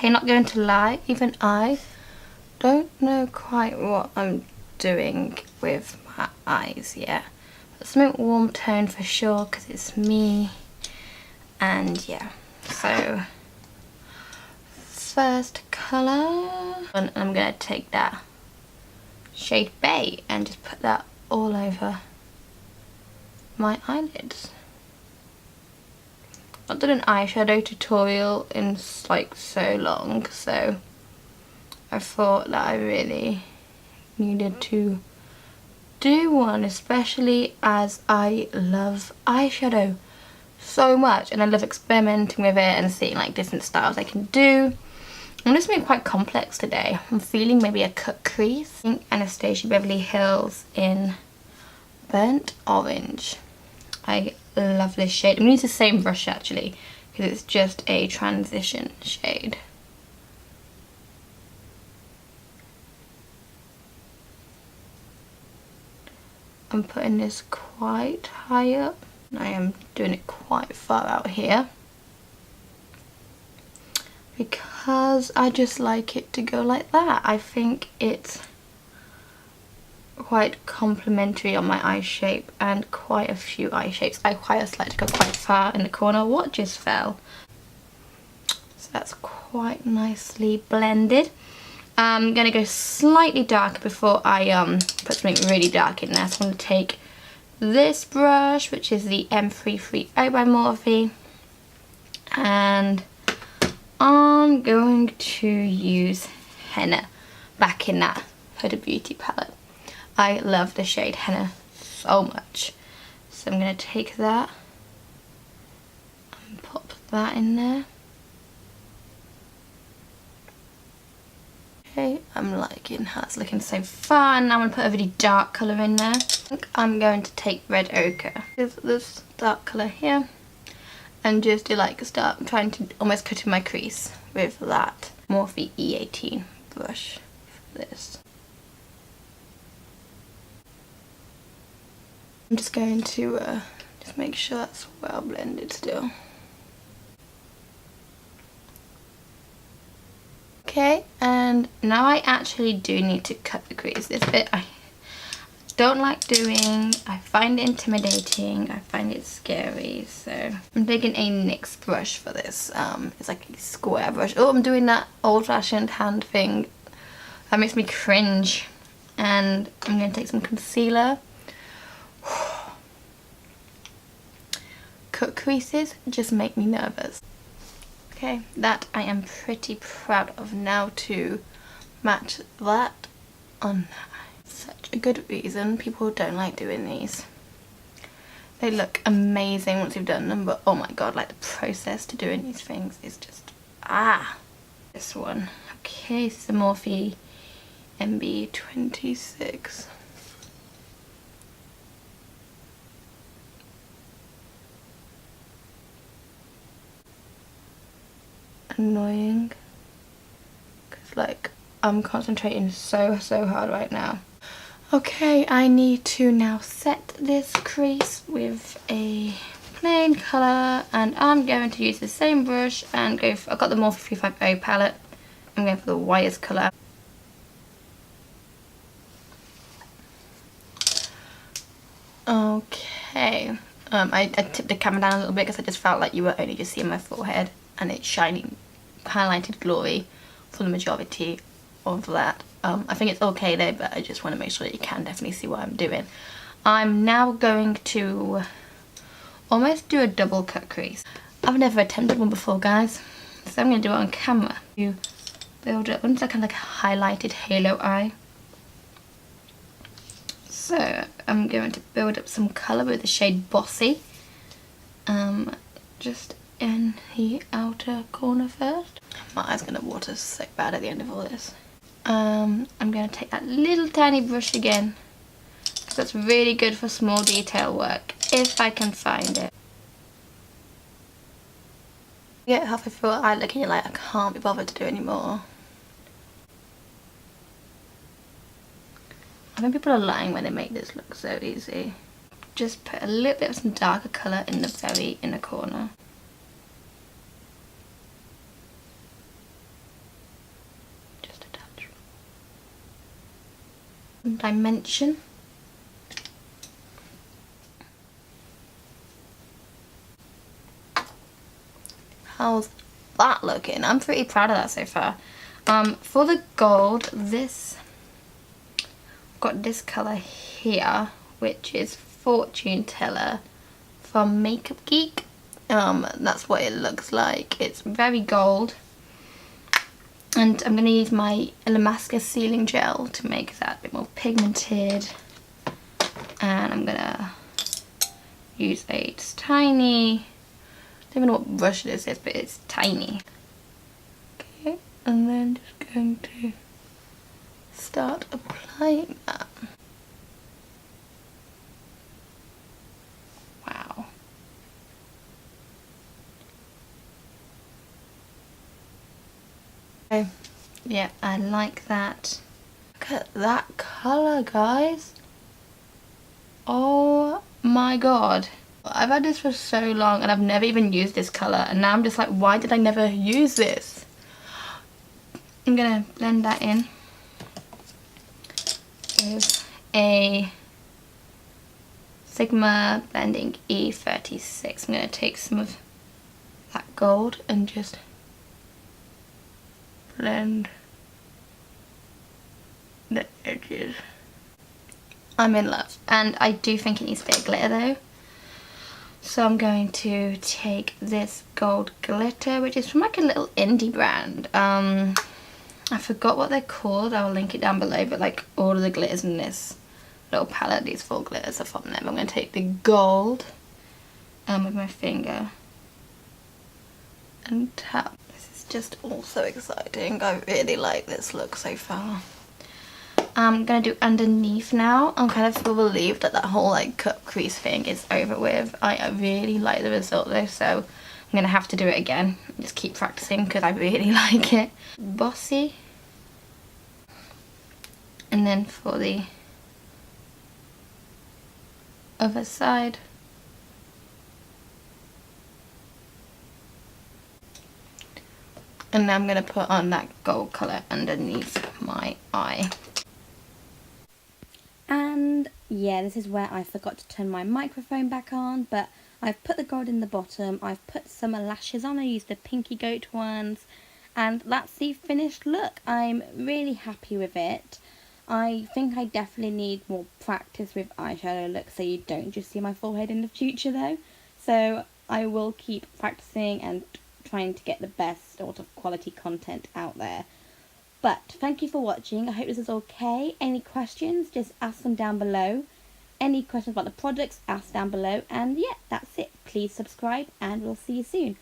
okay, not going to lie, even I don't know quite what I'm doing with my eyes yet. But something warm tone for sure, because it's me. And yeah, so first colour, and I'm going to take that shade Bay and just put that all over my eyelids. I've done an eyeshadow tutorial in like so long, so I thought that I really needed to do one, especially as I love eyeshadow so much and I love experimenting with it and seeing like different styles I can do. I'm just being quite complex today. I'm feeling maybe a cut crease. I think Anastasia Beverly Hills in Burnt Orange. I love this shade. I'm going to use the same brush actually, because it's just a transition shade. I'm putting this quite high up. I am doing it quite far out here, because I just like it to go like that. I think it's quite complimentary on my eye shape and quite a few eye shapes. I quite like to go quite far in the corner. What just fell? So that's quite nicely blended. I'm going to go slightly darker before I put something really dark in there. So I'm going to take this brush, which is the M330 by Morphe, and I'm going to use Henna back in that Huda Beauty palette. I love the shade Henna so much. So I'm going to take that and pop that in there. Okay, I'm liking how it's looking so far. Now I'm going to put a really dark colour in there. I think I'm going to take Red Ochre. Here's this dark colour here. And just to like start trying to almost cut in my crease with that Morphe E18 brush for this. I'm just going to just make sure that's well blended still. Okay, and now I actually do need to cut the crease. This bit I don't like doing, I find it intimidating, I find it scary, so I'm taking a NYX brush for this. It's like a square brush. Oh, I'm doing that old-fashioned hand thing. That makes me cringe. And I'm going to take some concealer. Cut creases just make me nervous. Okay, that I am pretty proud of now to match that on such a good reason. People don't like doing these. They look amazing once you've done them, but oh my god, like the process to doing these things is just this one. Okay, this is the Morphe MB26. Annoying, because like I'm concentrating so hard right now. Okay, I need to now set this crease with a plain colour, and I'm going to use the same brush and go for, I've got the Morphe 350 palette. I'm going for the whitest colour. Okay, I tipped the camera down a little bit because I just felt like you were only just seeing my forehead and it's shining highlighted glory for the majority of that. I think it's okay there, but I just want to make sure that you can definitely see what I'm doing. I'm now going to almost do a double cut crease. I've never attempted one before, guys, so I'm going to do it on camera. You build up into kind of like a highlighted halo eye. So I'm going to build up some colour with the shade Bossy, just in the outer corner first. My eye's going to water so bad at the end of all this. I'm going to take that little tiny brush again, because that's really good for small detail work, if I can find it. You get halfway through an eye look and you're like, I can't be bothered to do anymore. I think people are lying when they make this look so easy. Just put a little bit of some darker colour in the very inner corner. dimension. How's that looking? I'm pretty proud of that so far. For the gold, got this colour here, which is Fortune Teller from Makeup Geek. That's what it looks like. It's very gold. And I'm going to use my Damascus sealing gel to make that a bit more pigmented. And I'm going to use a tiny, I don't even know what brush this is, but it's tiny. Okay, and then just going to start applying that. Wow. Okay, yeah, I like that. Look at that colour, guys. Oh my god. I've had this for so long and I've never even used this colour, and now I'm just like, why did I never use this? I'm gonna blend that in with a Sigma Blending E36. I'm gonna take some of that gold and just blend the edges. I'm in love, and I do think it needs a bit of glitter though. So I'm going to take this gold glitter, which is from like a little indie brand. I forgot what they're called. I will link it down below, but like all of the glitters in this little palette, these 4 glitters are from them. I'm going to take the gold with my finger and tap. This is just all so exciting. I really like this look so far. I'm going to do underneath now. I'm kind of feel relieved that that whole like cut crease thing is over with. I really like the result though, so I'm going to have to do it again. Just keep practicing because I really like it. Bossy. And then for the other side. And now I'm going to put on that gold colour underneath my eye. And yeah, this is where I forgot to turn my microphone back on, but I've put the gold in the bottom, I've put some lashes on, I used the Pinky Goat ones, and that's the finished look. I'm really happy with it. I think I definitely need more practice with eyeshadow looks so you don't just see my forehead in the future though. So I will keep practicing and trying to get the best sort of quality content out there. But thank you for watching. I hope this is okay. Any questions, just ask them down below. Any questions about the products, ask down below. And yeah, that's it. Please subscribe and we'll see you soon.